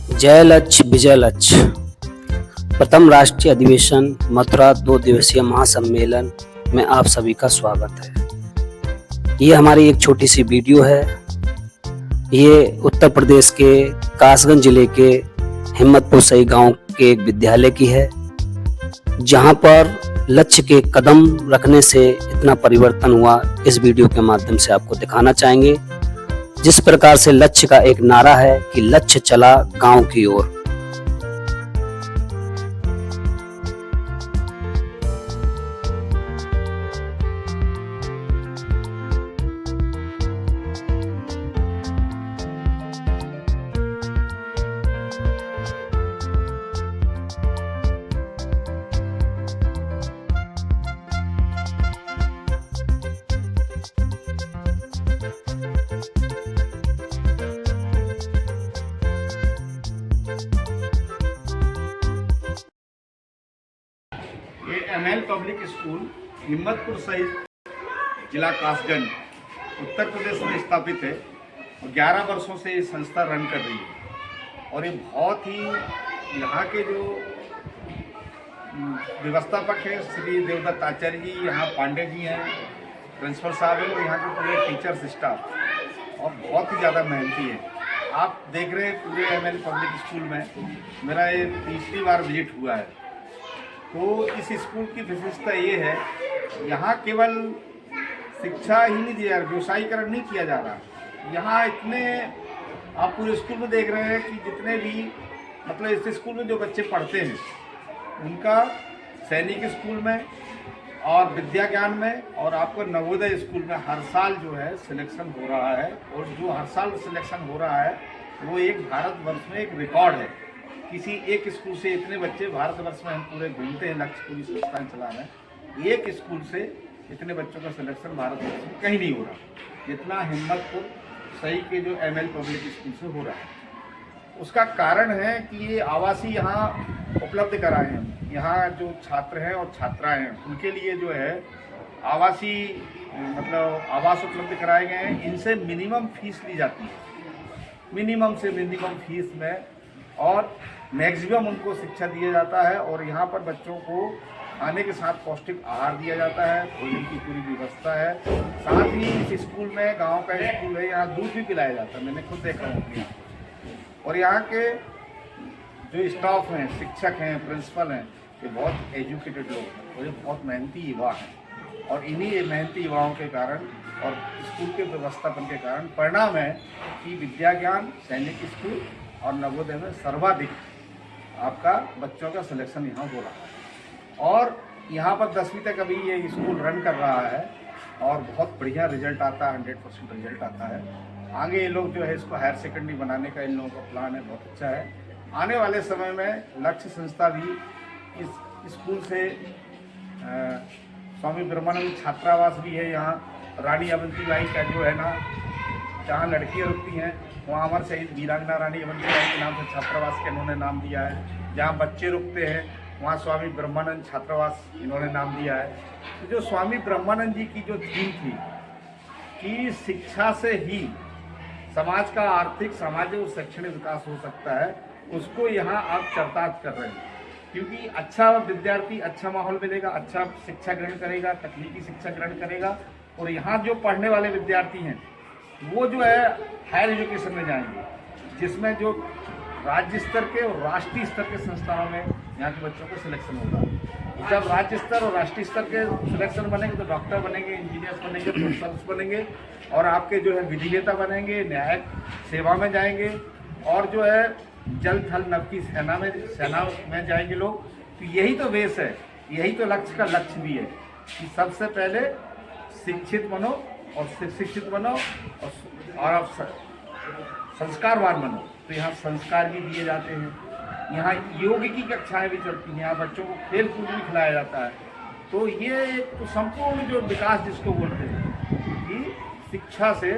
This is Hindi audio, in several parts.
जय लक्ष्य विजय लक्ष्य प्रथम राष्ट्रीय अधिवेशन मथुरा 2 दिवसीय महासम्मेलन में आप सभी का स्वागत है। ये हमारी एक छोटी सी वीडियो है। ये उत्तर प्रदेश के कासगंज जिले के हिम्मतपुर सही गांव के एक विद्यालय की है, जहां पर लक्ष्य के कदम रखने से इतना परिवर्तन हुआ। इस वीडियो के माध्यम से आपको दिखाना चाहेंगे, जिस प्रकार से लक्ष्य का एक नारा है कि लक्ष्य चला गांव की ओर। ये एमएल पब्लिक स्कूल हिम्मतपुर सही जिला कासगंज उत्तर प्रदेश में स्थापित है और 11 वर्षों से ये संस्था रन कर रही है। और ये बहुत ही यहाँ के जो व्यवस्थापक हैं श्री देवदत्त आचार्य जी, यहाँ पांडे जी हैं, प्रिंसिपल साहब हैं, और यहाँ के पूरे टीचर्स स्टाफ और बहुत ही ज़्यादा मेहनती है। आप देख रहे हैं पूरे एमएल पब्लिक स्कूल में मेरा ये तीसरी बार विजिट हुआ है। तो इस स्कूल की विशेषता ये है, यहाँ केवल शिक्षा ही नहीं दी जा रही, व्यवसायीकरण नहीं किया जा रहा। यहाँ इतने आप पूरे स्कूल में देख रहे हैं कि जितने भी मतलब इस स्कूल में जो बच्चे पढ़ते हैं उनका सैनिक स्कूल में और विद्या ज्ञान में और आपको नवोदय स्कूल में हर साल जो है सिलेक्शन हो रहा है। और जो हर साल सिलेक्शन हो रहा है वो एक भारतवर्ष में एक रिकॉर्ड है। किसी एक स्कूल से इतने बच्चे भारतवर्ष में हम पूरे घूमते हैं, लक्ष्य पूरी संस्थाएं चला रहे हैं, एक स्कूल से इतने बच्चों का सिलेक्शन भारतवर्ष में कहीं नहीं हो रहा जितना हिम्मतपुर सही के जो एमएल पब्लिक स्कूल से हो रहा है। उसका कारण है कि ये आवासीय यहाँ उपलब्ध कराए हैं। यहाँ जो छात्र हैं और छात्राएँ हैं उनके लिए जो है आवासीय मतलब आवास उपलब्ध कराए गए हैं। इनसे मिनिमम फीस ली जाती है, मिनिमम से मिनिमम फीस में, और मैक्सिमम उनको शिक्षा दिया जाता है। और यहाँ पर बच्चों को खाने के साथ पौष्टिक आहार दिया जाता है, भोजन की पूरी व्यवस्था है। साथ ही इस स्कूल में, गांव का स्कूल है, यहाँ दूध भी पिलाया जाता है, मैंने खुद देखा हूँ यहाँ। और यहाँ के जो स्टाफ हैं, शिक्षक हैं, प्रिंसिपल हैं, ये बहुत एजुकेटेड लोग हैं और ये बहुत मेहनती युवा हैं। और इन्हीं मेहनती युवाओं के कारण और स्कूल के व्यवस्थापन के कारण परिणाम है कि विद्या ज्ञान, सैनिक स्कूल और नवोदय में सर्वाधिक आपका बच्चों का सिलेक्शन यहाँ हो रहा है। और यहाँ पर 10वीं तक अभी ये स्कूल रन कर रहा है और बहुत बढ़िया रिजल्ट आता है, 100% रिजल्ट आता है। आगे ये लोग जो है इसको हायर सेकेंडरी बनाने का इन लोगों का प्लान है, बहुत अच्छा है। आने वाले समय में लक्ष्य संस्था भी इस स्कूल से स्वामी ब्रह्मानंद छात्रावास भी है यहाँ, रानी अवंतीबाई का जो है ना, जहाँ लड़कियाँ रुकती हैं वहाँ अमर शहीद वीरांगना रानी अवंतीबाई के नाम से छात्रावास के इन्होंने नाम दिया है। जहाँ बच्चे रुकते हैं वहाँ स्वामी ब्रह्मानंद छात्रावास इन्होंने नाम दिया है। तो जो स्वामी ब्रह्मानंद जी की जो थीम थी कि शिक्षा से ही समाज का आर्थिक, सामाजिक और शैक्षणिक विकास हो सकता है, उसको यहाँ आप चरितार्थ कर रहे हैं। क्योंकि अच्छा विद्यार्थी अच्छा माहौल मिलेगा, अच्छा शिक्षा ग्रहण करेगा, तकनीकी शिक्षा ग्रहण करेगा, और यहाँ जो पढ़ने वाले विद्यार्थी हैं वो जो है हायर एजुकेशन में जाएंगे, जिसमें जो राज्य स्तर के और राष्ट्रीय स्तर के संस्थानों में यहाँ के बच्चों को सिलेक्शन होगा। जब राज्य स्तर और राष्ट्रीय स्तर के सिलेक्शन बनेंगे तो डॉक्टर बनेंगे, इंजीनियर्स बनेंगे, प्रोफेसर्स बनेंगे, और आपके जो है विधिवेता बनेंगे, न्यायिक सेवा में जाएंगे, और जो है जल थल नभ की सेना में जाएंगे लोग। तो यही तो वेश है, यही तो लक्ष्य का लक्ष्य भी है कि सबसे पहले शिक्षित बनो और शिक्षित बनो और आप संस्कारवान बनो। तो यहाँ संस्कार भी दिए जाते हैं, यहाँ योग की कक्षाएं भी चलती हैं, यहाँ बच्चों को खेल कूद भी खिलाया जाता है। तो ये तो संपूर्ण जो विकास जिसको बोलते हैं कि शिक्षा से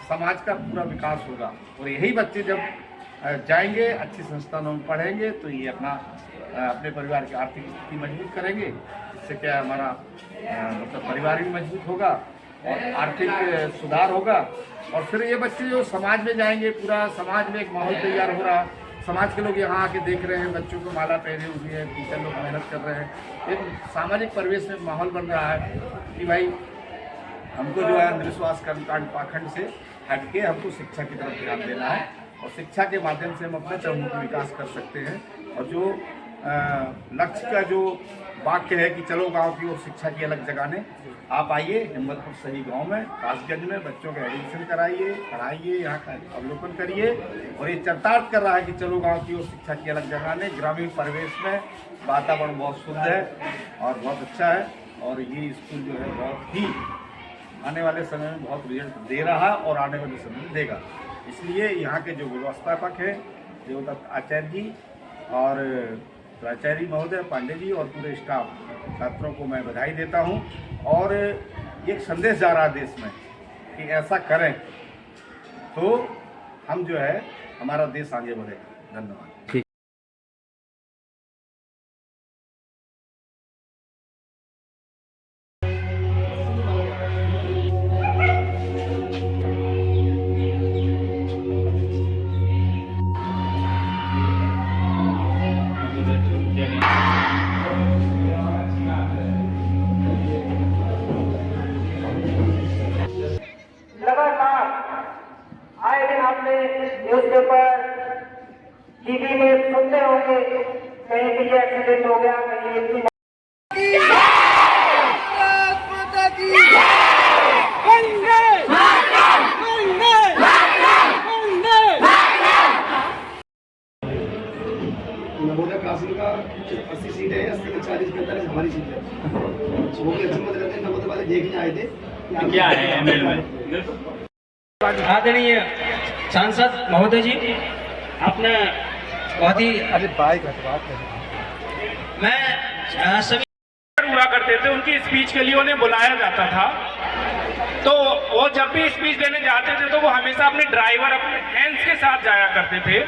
समाज का पूरा विकास होगा। और यही बच्चे जब जाएंगे अच्छे संस्थानों में पढ़ेंगे तो ये अपने परिवार की आर्थिक स्थिति मजबूत करेंगे। इससे क्या हमारा मतलब परिवार भी मजबूत होगा और आर्थिक सुधार होगा। और फिर ये बच्चे जो समाज में जाएंगे, पूरा समाज में एक माहौल तैयार हो रहा, समाज के लोग यहाँ आके देख रहे हैं, बच्चों को माला पहने हुई है, टीचर लोग मेहनत कर रहे हैं, एक सामाजिक परिवेश में माहौल बन रहा है कि भाई हमको जो है अंधविश्वास कर्मकांड पाखंड से हटके हमको शिक्षा की तरफ ध्यान देना है, और शिक्षा के माध्यम से हम अपने चहुमुखी विकास कर सकते हैं। और जो लक्ष्य का जो वाक्य है कि चलो गांव की ओर शिक्षा की अलग जगाने, आप आइए हिम्मतपुर सही गांव में कासगंज में बच्चों का एडमिशन कराइए, पढ़ाइए, यहाँ का अवलोकन करिए। और ये चरितार्थ कर रहा है कि चलो गांव की ओर शिक्षा की अलग जगाने। ग्रामीण परिवेश में वातावरण बहुत शुद्ध है और बहुत अच्छा है, और ये स्कूल जो है बहुत ही आने वाले समय में बहुत रिजल्ट दे रहा और आने वाले समय में देगा। इसलिए यहाँ के जो व्यवस्थापक हैं देवदत्त आचार्य जी और प्राचार्य महोदय पांडे जी और पूरे स्टाफ छात्रों को मैं बधाई देता हूँ। और एक संदेश जा रहा है देश में कि ऐसा करें तो हम जो है हमारा देश आगे बढ़ेगा। धन्यवाद। आए दिन आपने न्यूज़पेपर टीवी में सुनते होंगे कहीं भी एक्सीडेंट हो गया, कहीं इतनी नवोदय कासिम का 80 सीट है, 80 में 40-45 हमारी सीट है। वो भी अच्छी मदद करते हैं, नवोदय वाले देखने आए थे क्या है एमएल में। आदरणीय सांसद महोदय जी, आपने बहुत ही मैं सभी हुआ करते थे, उनकी स्पीच के लिए उन्हें बुलाया जाता था। तो वो जब भी स्पीच देने जाते थे तो वो हमेशा अपने ड्राइवर अपने हैंड्स के साथ जाया करते थे।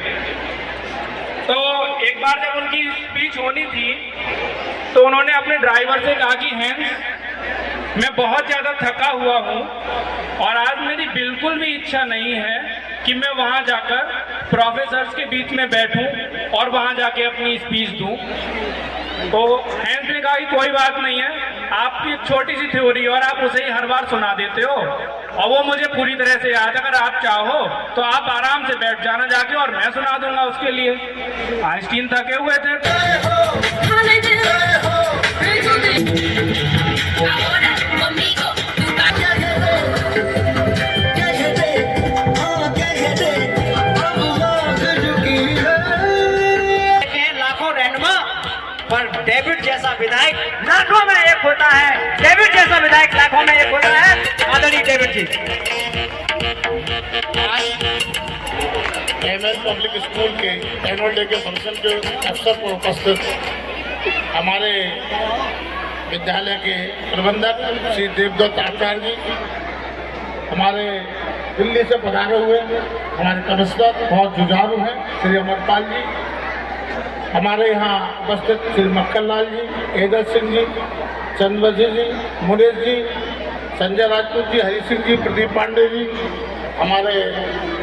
तो एक बार जब उनकी स्पीच होनी थी तो उन्होंने अपने ड्राइवर से कहा कि हैंड्स, मैं बहुत ज़्यादा थका हुआ हूँ और आज मेरी बिल्कुल भी इच्छा नहीं है कि मैं वहाँ जाकर प्रोफेसर्स के बीच में बैठूं और वहाँ जाके अपनी स्पीच दूं। तो हैंस ने कहा कि कोई बात नहीं है, आपकी एक छोटी सी थ्योरी और आप उसे ही हर बार सुना देते हो और वो मुझे पूरी तरह से याद है। अगर आप चाहो तो आप आराम से बैठ जाना जाके और मैं सुना दूंगा उसके लिए। आइंस्टीन थके हुए थे। पर डेविड जैसा विधायक लाखों में एक होता है, डेविड जैसा विधायक लाखों में एक होता है। आदरणीय डेविड जी, एमएल पब्लिक स्कूल के एनुअल डे के फंक्शन के अवसर पर उपस्थित हमारे विद्यालय के प्रबंधक श्री देवदत्त आचार्य जी, हमारे दिल्ली से पधारे हुए हमारे कमिश्नर बहुत जुझारू हैं श्री अमरपाल जी, हमारे यहाँ उपस्थित श्री मक्खन लाल जी, एदर सिंह जी, चंद्रवजी जी, मुनेश जी, संजय राजपूत जी, हरी सिंह जी, प्रदीप पांडे जी, हमारे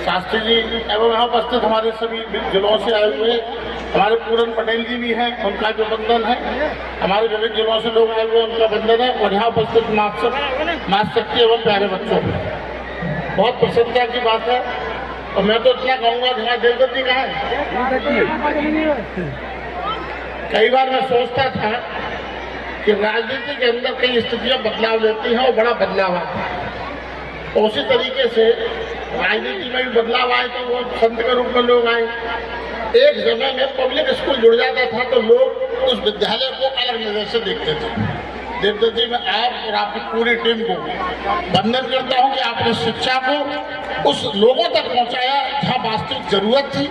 शास्त्री जी एवं यहाँ उपस्थित हमारे सभी जिलों से आए हुए हमारे पूरन पटेल जी भी हैं, उनका जो वंदन है। हमारे विभिन्न जिलों से लोग आए हुए उनका वंदन है। और यहाँ उपस्थित मातृशक्ति एवं प्यारे बच्चों, बहुत प्रसन्नता की बात है। और मैं तो इतना कहूँगा कि हमारे देवदत्त जी कहाँ है। कई बार मैं सोचता था कि राजनीति के अंदर कई स्थितियां बदलाव लेती हैं और बड़ा बदलाव आता है। तो उसी तरीके से राजनीति में भी बदलाव आए तो वो संत के रूप में लोग आए। एक समय में पब्लिक स्कूल जुड़ जाता था तो लोग उस विद्यालय को अलग नजर से देखते थे। देवदत्त जी, मैं आप और आपकी पूरी टीम को वंदन करता हूं कि आपने शिक्षा को उस लोगों तक पहुंचाया जहां वास्तविक जरूरत थी।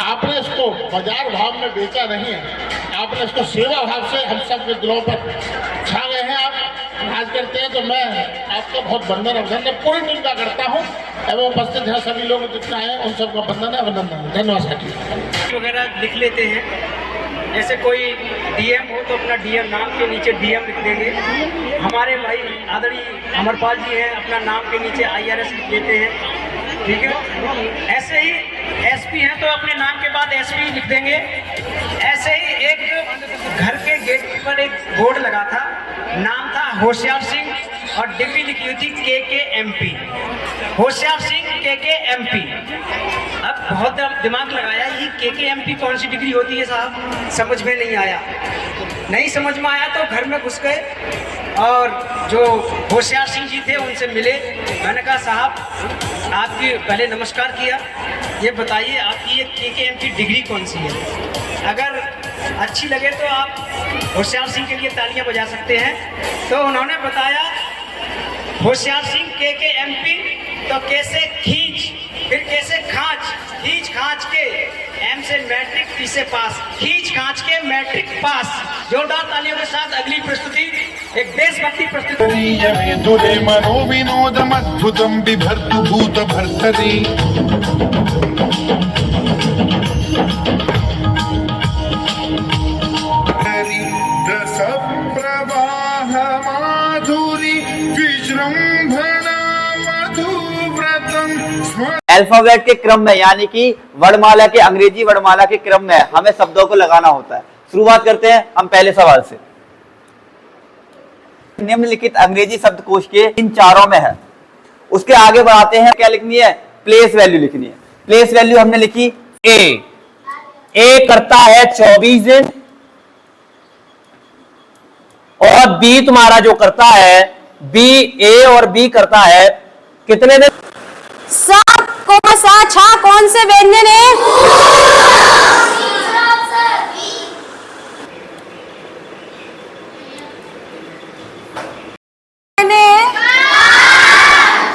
आपने इसको बाजार भाव में बेचा नहीं है, आपने इसको सेवा भाव से हम सब के दिलों पर छा गए हैं। आप आज करते हैं तो मैं आपका बहुत वंदन अभिनंदन पूरी टीम का करता हूँ एवं उपस्थित है सभी लोग जितना है उन सबका वंदन है, अभिनंदन। धन्यवाद साथी। वगैरह लिख लेते हैं जैसे कोई डीएम हो तो अपना डीएम नाम के नीचे डीएम लिख देंगे। हमारे भाई आदरणीय अमरपाल जी हैं, अपना नाम के नीचे आईआरएस लिख देते हैं, ठीक है। ऐसे ही एसपी हैं तो अपने नाम के बाद एसपी लिख देंगे। ऐसे ही एक घर के गेट पर एक बोर्ड लगा था, नाम था होशियार सिंह और डिग्री लिखी हुई थी KKMP, होशियार सिंह KKMP। अब बहुत दिमाग लगाया, ये KKMP कौन सी डिग्री होती है साहब, समझ में नहीं आया। नहीं समझ में आया तो घर में घुस गए और जो होशियार सिंह जी थे उनसे मिले। मैंने कहा साहब आपकी पहले नमस्कार किया, ये बताइए आपकी ये KKMP डिग्री कौन सी है। अगर अच्छी लगे तो आप होशियार सिंह के लिए तालियां बजा सकते हैं। तो उन्होंने बताया होशियार सिंह KKMP तो कैसे खींच, फिर कैसे खांच, खींच खांच के एम से मैट्रिक, पी से पास, खींच खांच के मैट्रिक पास। जोरदार तालियों के साथ अगली प्रस्तुति एक देशभक्ति प्रस्तुति। दुरे मनोविनोदमद्भुतं बिभर्तु भूत भर्तरि रस प्रवाह माधुरी विजृंभणा मधुव्रतम्। अल्फाबेट के क्रम में, यानी कि वर्णमाला के, अंग्रेजी वर्णमाला के क्रम में हमें शब्दों को लगाना होता है। शुरुआत करते हैं हम पहले सवाल से। निम्नलिखित अंग्रेजी शब्दकोश के इन चारों में है, उसके आगे बढ़ाते हैं। क्या लिखनी है, प्लेस वैल्यू लिखनी है। प्लेस वैल्यू हमने लिखी ए करता है 24 दिन और बी तुम्हारा जो करता है ए और बी करता है कितने दिन। छा कौन से व्यंजन है?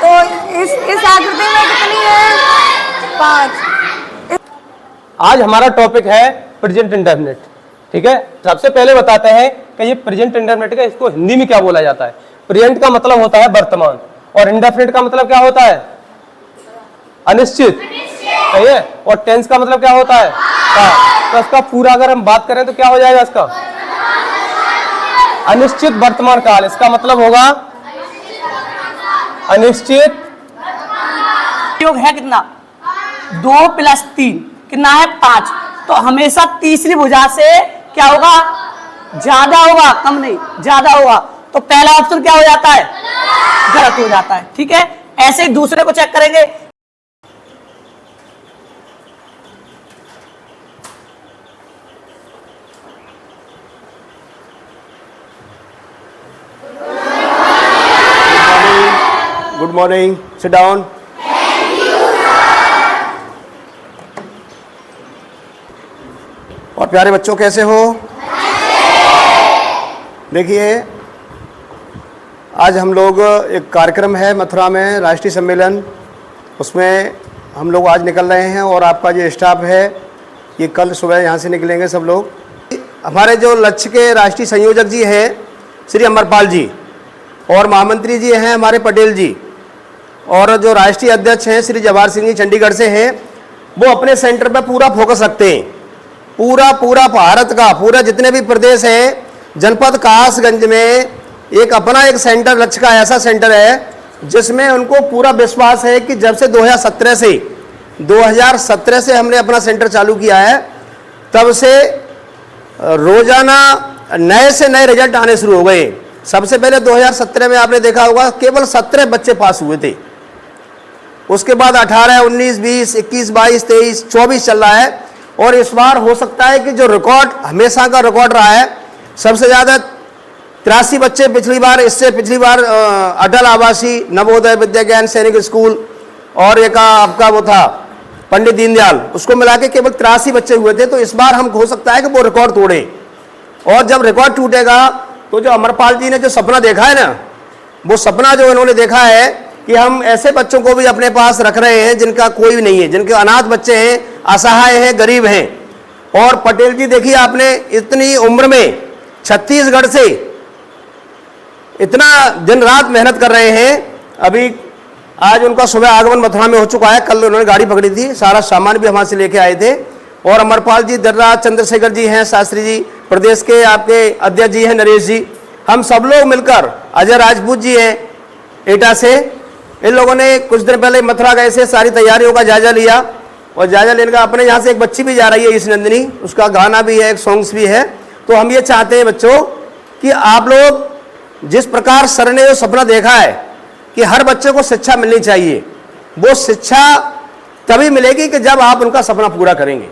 तो इस आकृति में कितनी है? 5। आज हमारा टॉपिक है प्रेजेंट इंडेफिनिट, ठीक है। सबसे पहले बताते हैं कि ये प्रेजेंट इंडेफिनिट का इसको हिंदी में क्या बोला जाता है। प्रेजेंट का मतलब होता है वर्तमान और इंडेफिनिट का मतलब क्या होता है, अनिश्चित, सही है। और टेंस का मतलब क्या होता है, तो इसका पूरा अगर हम बात करें तो क्या हो जाएगा इसका, अनिश्चित वर्तमान काल। इसका मतलब होगा अनिश्चित। योग है कितना, 2 + 3 कितना है, 5। तो हमेशा तीसरी भुजा से क्या होगा, ज्यादा होगा, कम नहीं, ज्यादा होगा। तो पहला ऑप्शन क्या हो जाता है, गलत हो जाता है, ठीक है। ऐसे ही दूसरे को चेक करेंगे। Good morning, sit down. और प्यारे बच्चों कैसे हो? देखिए आज हम लोग एक कार्यक्रम है मथुरा में, राष्ट्रीय सम्मेलन, उसमें हम लोग आज निकल रहे हैं और आपका जो स्टाफ है ये कल सुबह यहाँ से निकलेंगे सब लोग। हमारे जो लक्ष्य के राष्ट्रीय संयोजक जी हैं श्री अमरपाल जी और महामंत्री जी हैं हमारे पटेल जी और जो राष्ट्रीय अध्यक्ष हैं श्री जवाहर सिंह जी चंडीगढ़ से हैं, वो अपने सेंटर पर पूरा फोकस रखते हैं। पूरा भारत का, पूरा जितने भी प्रदेश हैं, जनपद कासगंज में एक अपना एक सेंटर, लक्ष्य का ऐसा सेंटर है जिसमें उनको पूरा विश्वास है कि जब से 2017 से हमने अपना सेंटर चालू किया है, तब से रोजाना नए से नए रिजल्ट आने शुरू हो गए। सबसे पहले 2017 में आपने देखा होगा केवल 17 बच्चे पास हुए थे। उसके बाद 18, 19, 20, 21, 22, 23, 24 चल रहा है। और इस बार हो सकता है कि जो रिकॉर्ड हमेशा का रिकॉर्ड रहा है, सबसे ज़्यादा 83 बच्चे पिछली बार अटल आवासीय नवोदय विद्या ज्ञान सैनिक स्कूल और एक आपका वो था पंडित दीनदयाल, उसको मिला के केवल 83 बच्चे हुए थे। तो इस बार हम हो सकता है कि वो रिकॉर्ड तोड़े। और जब रिकॉर्ड टूटेगा तो जो अमरपाल जी ने जो सपना देखा है ना, वो सपना जो इन्होंने देखा है कि हम ऐसे बच्चों को भी अपने पास रख रहे हैं जिनका कोई भी नहीं है, जिनके अनाथ बच्चे हैं, असहाय हैं, गरीब हैं। और पटेल जी देखिए आपने इतनी उम्र में छत्तीसगढ़ से इतना दिन रात मेहनत कर रहे हैं। अभी आज उनका सुबह आगमन मथुरा में हो चुका है, कल उन्होंने गाड़ी पकड़ी थी, सारा सामान भी हमारे से लेके आए थे। और अमरपाल जी, दर्रा चंद्रशेखर जी हैं, शास्त्री जी, प्रदेश के आपके अध्यक्ष जी हैं नरेश जी, हम सब लोग मिलकर, अजय राजपूत जी हैं एटा से, इन लोगों ने कुछ दिन पहले मथुरा गए से सारी तैयारियों का जायजा लिया। और जायजा लेने का अपने यहाँ से एक बच्ची भी जा रही है इस नंदिनी, उसका गाना भी है, एक सॉन्ग्स भी है। तो हम ये चाहते हैं बच्चों कि आप लोग जिस प्रकार सर ने जो सपना देखा है कि हर बच्चे को शिक्षा मिलनी चाहिए, वो शिक्षा तभी मिलेगी कि जब आप उनका सपना पूरा करेंगे।